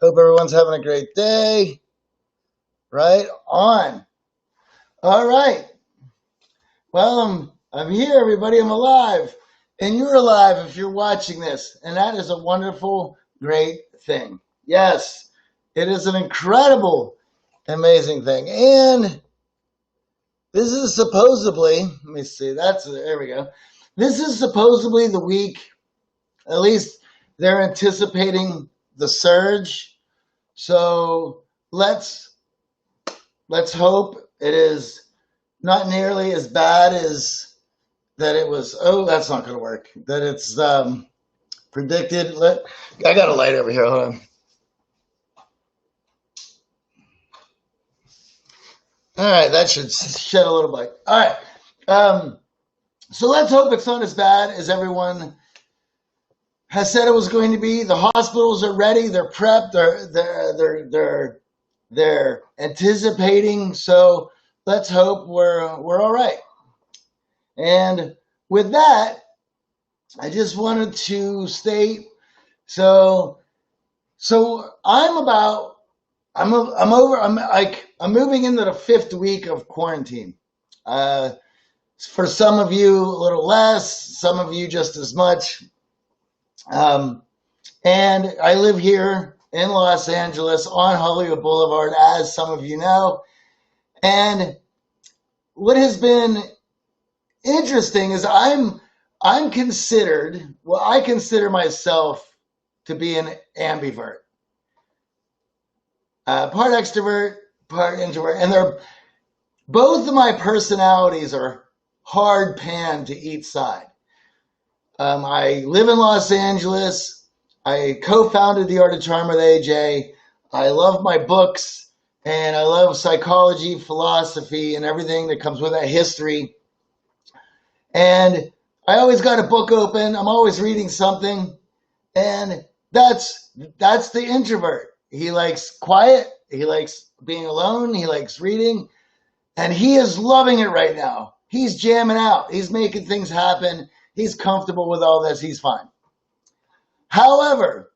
Hope everyone's having a great day. Right on. All right. Well, I'm here, everybody. I'm alive. And you're alive if you're watching this. And that is a wonderful, great thing. Yes, it is an incredible, amazing thing. And this is supposedly, let me see, there we go. This is supposedly the week, at least they're anticipating the surge. So let's hope it is not nearly as bad as that it was. Oh, that's not going to work. That it's predicted. I got a light over here. Hold on. All right, that should shed a little light. All right. So let's hope it's not as bad as everyone has said it was going to be. The hospitals are ready. They're prepped. They're anticipating. So let's hope we're all right. And with that, I just wanted to state. So I'm moving into the 5th week of quarantine. For some of you, a little less. Some of you, just as much. And I live here in Los Angeles on Hollywood Boulevard, as some of you know. And what has been interesting is I'm considered, well, I consider myself to be an ambivert. Part extrovert, part introvert. And both of my personalities are hard pan to each side. I live in Los Angeles. I co-founded the Art of Charm with AJ. I love my books, and I love psychology, philosophy, and everything that comes with that, history. And I always got a book open. I'm always reading something. And that's the introvert. He likes quiet. He likes being alone. He likes reading. And he is loving it right now. He's jamming out. He's making things happen. He's comfortable with all this. He's fine. However,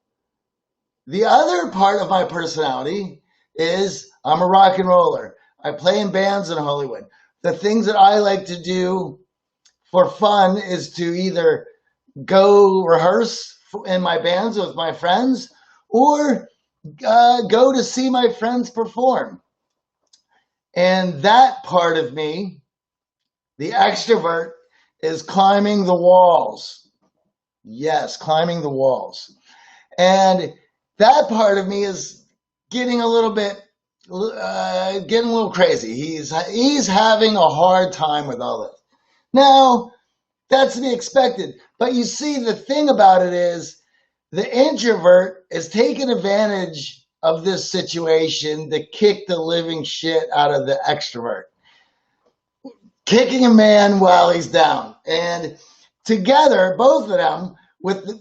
the other part of my personality is I'm a rock and roller. I play in bands in Hollywood. The things that I like to do for fun is to either go rehearse in my bands with my friends or go to see my friends perform. And that part of me, the extrovert, is climbing the walls. Yes, climbing the walls. And that part of me is getting a little crazy. He's having a hard time with all this. Now, that's to be expected. But you see, the thing about it is the introvert is taking advantage of this situation to kick the living shit out of the extrovert. Kicking a man while he's down. And together, both of them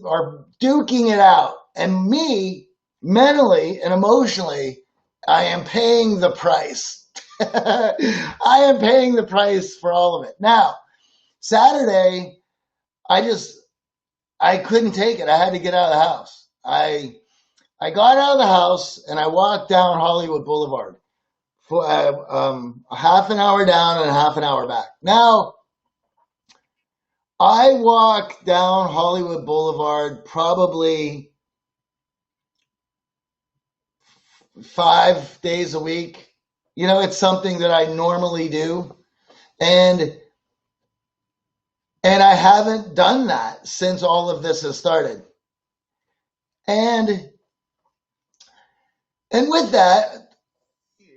are duking it out. And me, mentally and emotionally, I am paying the price. I am paying the price for all of it. Now, Saturday, I couldn't take it. I had to get out of the house. I got out of the house and I walked down Hollywood Boulevard for a half an hour down and a half an hour back. Now, I walk down Hollywood Boulevard probably 5 days a week. You know, it's something that I normally do. And I haven't done that since all of this has started. And with that,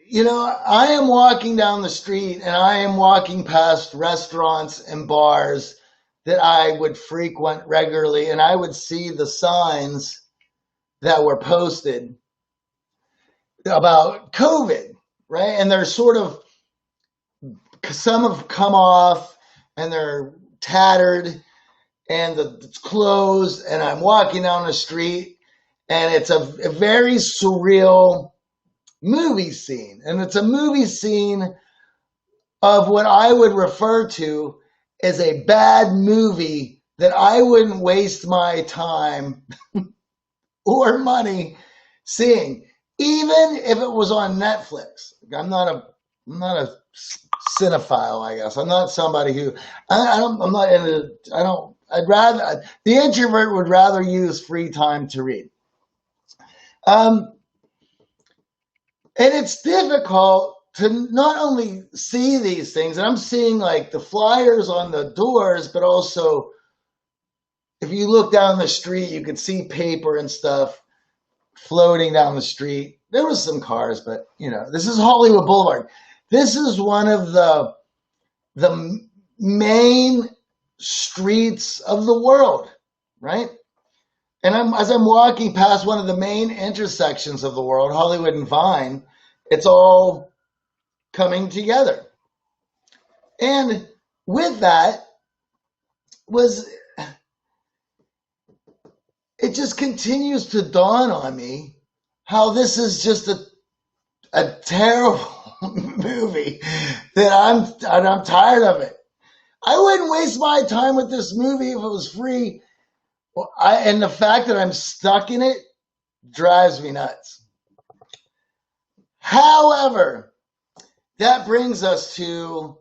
you know, I am walking down the street and I am walking past restaurants and bars that I would frequent regularly, and I would see the signs that were posted about COVID, right? And they're some have come off and they're tattered and it's closed, and I'm walking down the street and it's a very surreal movie scene. And it's a movie scene of what I would refer to as a bad movie that I wouldn't waste my time or money seeing, even if it was on Netflix. I'm not a cinephile, I guess. I'm not somebody who I'm not into. I'd rather the introvert would rather use free time to read. Um, and it's difficult to not only see these things, and I'm seeing like the flyers on the doors, but also if you look down the street, you can see paper and stuff floating down the street. There was some cars, but this is Hollywood Boulevard. This is one of the main streets of the world, right? And as I'm walking past one of the main intersections of the world, Hollywood and Vine, it's all coming together. And with that it just continues to dawn on me how this is just a terrible movie that I'm tired of it. I wouldn't waste my time with this movie if it was free. And the fact that I'm stuck in it drives me nuts. However, that brings us to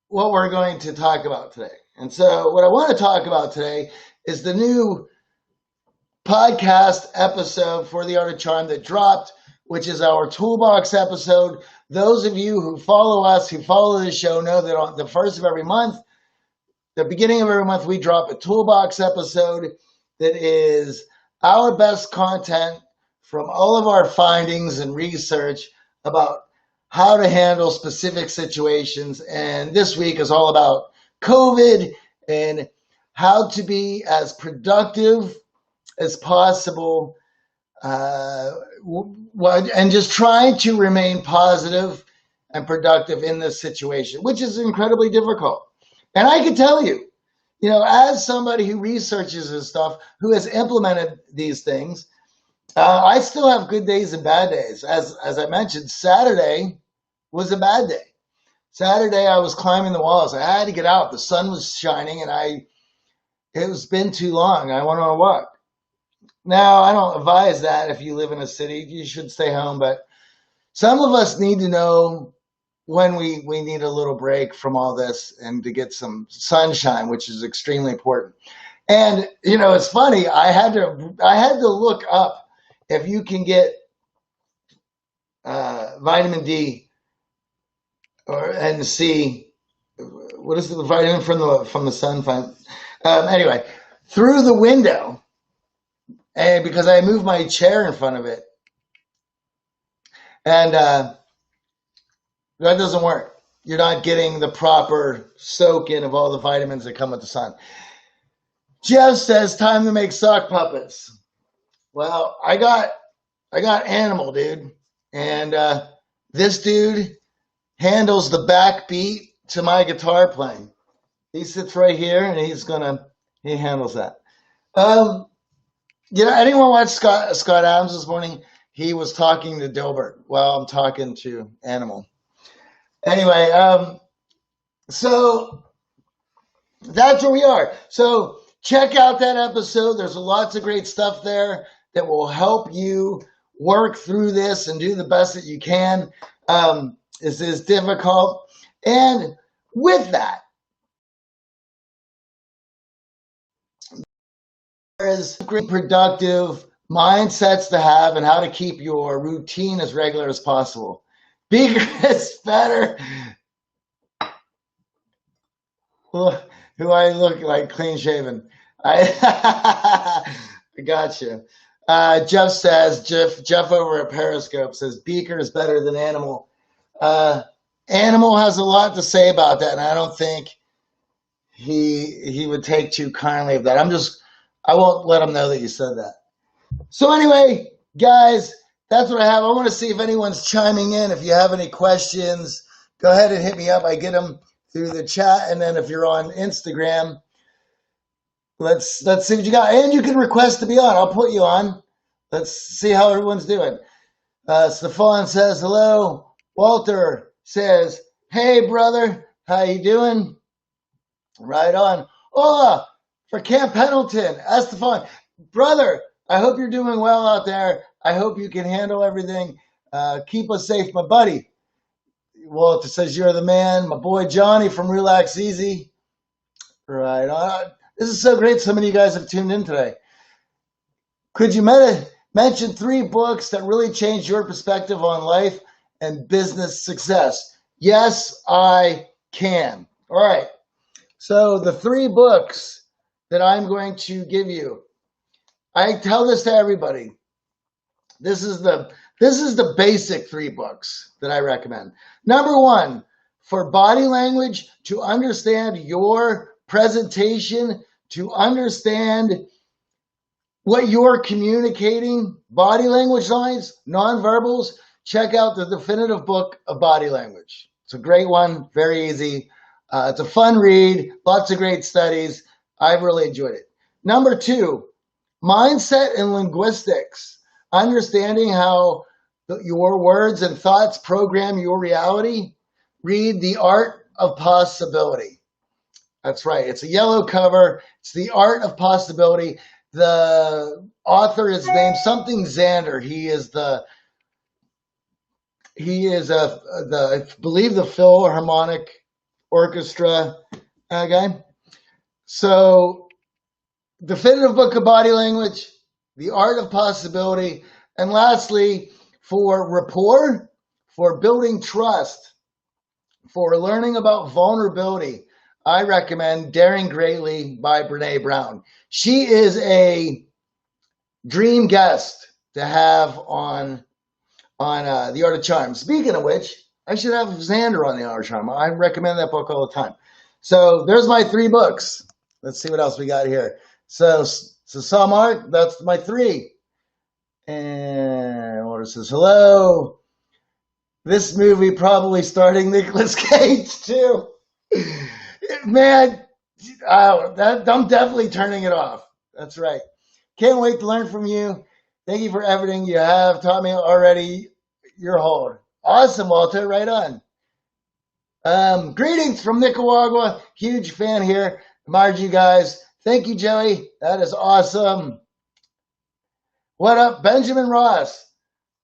what we're going to talk about today. And so what I want to talk about today is the new podcast episode for the Art of Charm that dropped, which is our Toolbox episode. Those of you who follow us, who follow the show, know that on the first of every month, the beginning of every month, we drop a Toolbox episode that is our best content from all of our findings and research about how to handle specific situations. And this week is all about COVID and how to be as productive as possible, and just trying to remain positive and productive in this situation, which is incredibly difficult. And I can tell you, as somebody who researches this stuff, who has implemented these things, I still have good days and bad days. As I mentioned, Saturday was a bad day. Saturday, I was climbing the walls. I had to get out. The sun was shining, and it was been too long. I went on a walk. Now, I don't advise that if you live in a city. You should stay home. But some of us need to know when we need a little break from all this and to get some sunshine, which is extremely important. And, it's funny. I had to look up if you can get vitamin D and C. What is the vitamin from the sun? Anyway, through the window. And because I moved my chair in front of it. And that doesn't work. You're not getting the proper soak in of all the vitamins that come with the sun. Jeff says, time to make sock puppets. Well, I got Animal, dude. And this dude handles the backbeat to my guitar playing. He sits right here and he handles that. Anyone watch Scott Adams this morning? He was talking to Dilbert. Well, I'm talking to Animal. Anyway, so that's where we are. So check out that episode. There's lots of great stuff there that will help you work through this and do the best that you can. This is difficult. And with that, is great productive mindsets to have and how to keep your routine as regular as possible. Bigger is better. Who I look like clean shaven. I got you. Jeff says, Jeff over at Periscope says, Beaker is better than Animal. Animal has a lot to say about that, and I don't think he would take too kindly of that. I won't let him know that you said that. So anyway, guys, that's what I have. I want to see if anyone's chiming in. If you have any questions, go ahead and hit me up. I get them through the chat. And then if you're on Instagram, let's see what you got. And you can request to be on. I'll put you on. Let's see how everyone's doing. Stefan says, hello. Walter says, hey, brother. How you doing? Right on. Hola. For Camp Pendleton, Estefan, brother, I hope you're doing well out there. I hope you can handle everything. Keep us safe, my buddy. Walter says you're the man. My boy Johnny from Relax Easy. Right on. This is so great. So many of you guys have tuned in today. Could you mention 3 books that really changed your perspective on life and business success? Yes, I can. All right. So the 3 books that I'm going to give you, I tell this to everybody. This is the basic 3 books that I recommend. Number 1, for body language, to understand your presentation, to understand what you're communicating, body language signs, nonverbals, check out the definitive book of body language. It's a great one, very easy. It's a fun read, lots of great studies. I've really enjoyed it. Number 2, mindset and linguistics, understanding how your words and thoughts program your reality. Read The Art of Possibility. That's right. It's a yellow cover. It's The Art of Possibility. The author is named something Xander. He is I believe the Philharmonic Orchestra guy. So, definitive book of body language, The Art of Possibility, and lastly, for rapport, for building trust, for learning about vulnerability, I recommend Daring Greatly by Brene Brown. She is a dream guest to have on The Art of Charm. Speaking of which, I should have Xander on The Art of Charm. I recommend that book all the time. So there's my 3 books. Let's see what else we got here. So Mark, that's my 3. And Walter says, hello. This movie probably starting Nicolas Cage too. Man, I'm definitely turning it off. That's right. Can't wait to learn from you. Thank you for everything you have taught me already. You're hold. Awesome, Walter. Right on. Greetings from Nicaragua. Huge fan here. Admired you guys. Thank you, Joey. That is awesome. What up, Benjamin Ross?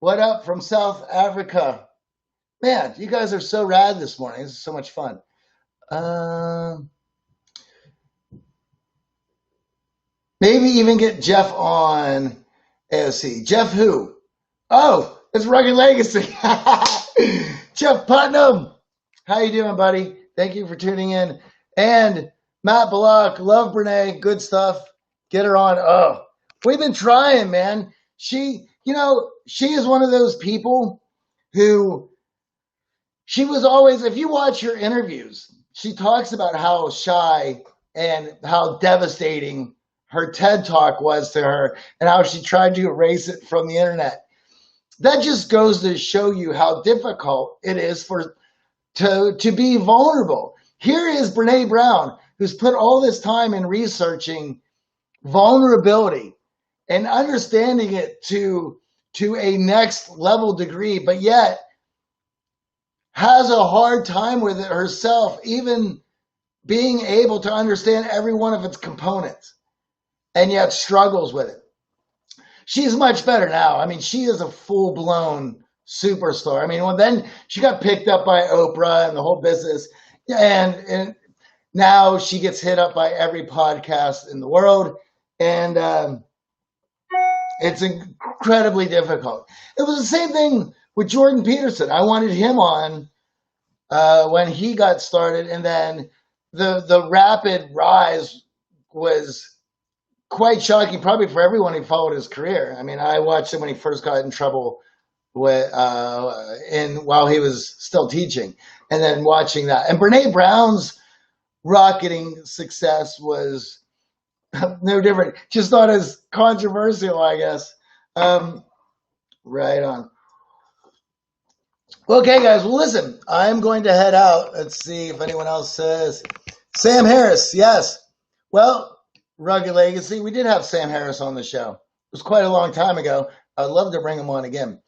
What up from South Africa? Man, you guys are so rad this morning. This is so much fun. Maybe even get Jeff on AOC. Jeff who? Oh, it's Rugged Legacy. Jeff Putnam. How you doing, buddy? Thank you for tuning in. And Matt Bullock, love Brene, good stuff. Get her on. Oh, we've been trying, man. She is one of those people who she was always, if you watch her interviews, she talks about how shy and how devastating her TED Talk was to her and how she tried to erase it from the internet. That just goes to show you how difficult it is to be vulnerable. Here is Brene Brown, who's put all this time in researching vulnerability and understanding it to a next level degree, but yet has a hard time with it herself, even being able to understand every one of its components, and yet struggles with it. She's much better now. I mean, she is a full-blown superstar. I mean, then she got picked up by Oprah and the whole business, and now she gets hit up by every podcast in the world, and it's incredibly difficult. It was the same thing with Jordan Peterson. I wanted him on when he got started, and then the rapid rise was quite shocking, probably for everyone who followed his career. I mean, I watched him when he first got in trouble while he was still teaching, and then watching that. And Brene Brown's rocketing success was no different, just not as controversial, I guess. Right on. Okay, guys. Well, listen, I'm going to head out. Let's see if anyone else says. Sam Harris, yes. Well, Rugged Legacy, we did have Sam Harris on the show. It was quite a long time ago. I'd love to bring him on again.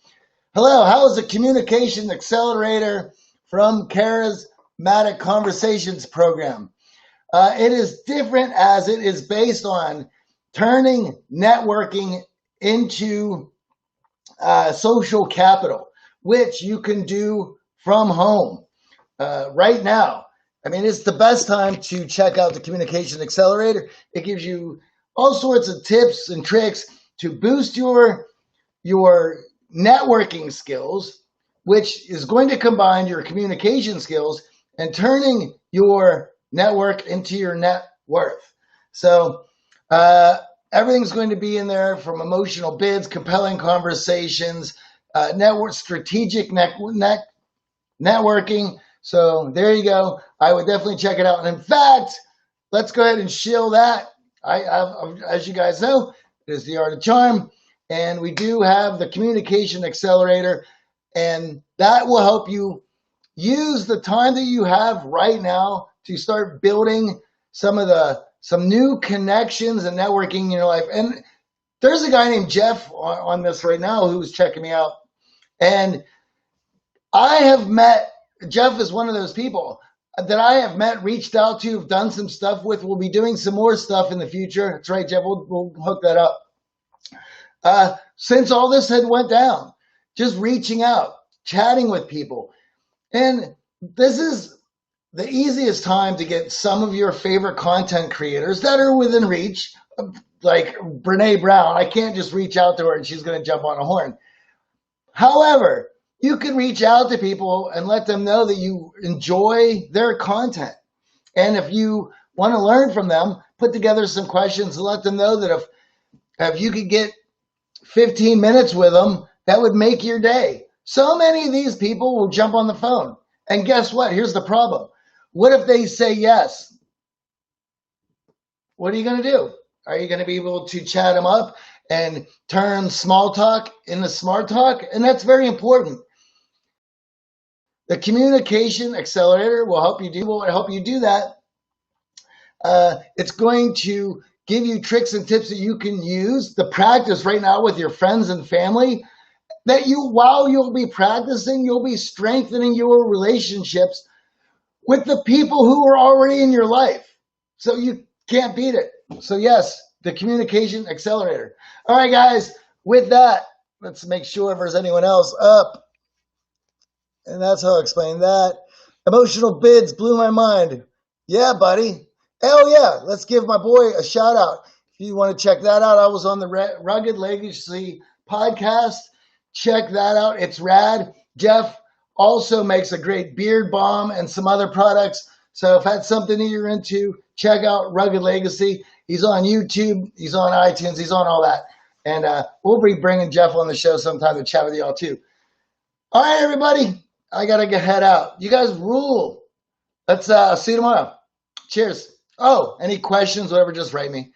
Hello, how is the Communication Accelerator from Charismatic Conversations program? It is different as it is based on turning networking into social capital, which you can do from home right now. I mean, it's the best time to check out the Communication Accelerator. It gives you all sorts of tips and tricks to boost your networking skills, which is going to combine your communication skills and turning your network into your net worth. So everything's going to be in there, from emotional bids, compelling conversations, strategic networking. So there you go. I would definitely check it out. And in fact, let's go ahead and shill that. As you guys know, it is the Art of Charm, and we do have the Communication Accelerator, and that will help you use the time that you have right now to start building some new connections and networking in your life. And there's a guy named Jeff on this right now who's checking me out, and Jeff is one of those people that I have met, reached out to, have done some stuff with. We'll be doing some more stuff in the future. That's right, Jeff. We'll hook that up. Since all this had went down, just reaching out, chatting with people. And this is the easiest time to get some of your favorite content creators that are within reach, like Brene Brown. I can't just reach out to her and she's going to jump on a horn. However, you can reach out to people and let them know that you enjoy their content. And if you want to learn from them, put together some questions and let them know that if you could get 15 minutes with them, that would make your day. So many of these people will jump on the phone. And guess what? Here's the problem. What if they say yes? What are you going to do? Are you going to be able to chat them up and turn small talk into smart talk? And that's very important. The Communication Accelerator will help you do that. It's going to give you tricks and tips that you can use to practice right now with your friends and family. While you'll be practicing, you'll be strengthening your relationships with the people who are already in your life. So you can't beat it. So yes, the Communication Accelerator. All right, guys, with that, let's make sure if there's anyone else up. And that's how I explain that. Emotional bids blew my mind. Yeah, buddy. Hell yeah. Let's give my boy a shout out. If you want to check that out, I was on the Rugged Legacy podcast. Check that out. It's rad. Jeff also makes a great beard balm and some other products. So if that's something that you're into, check out Rugged Legacy. He's on YouTube. He's on iTunes. He's on all that. And we'll be bringing Jeff on the show sometime to chat with y'all too. All right, everybody. I got to head out. You guys rule. Let's see you tomorrow. Cheers. Oh, any questions, whatever, just write me.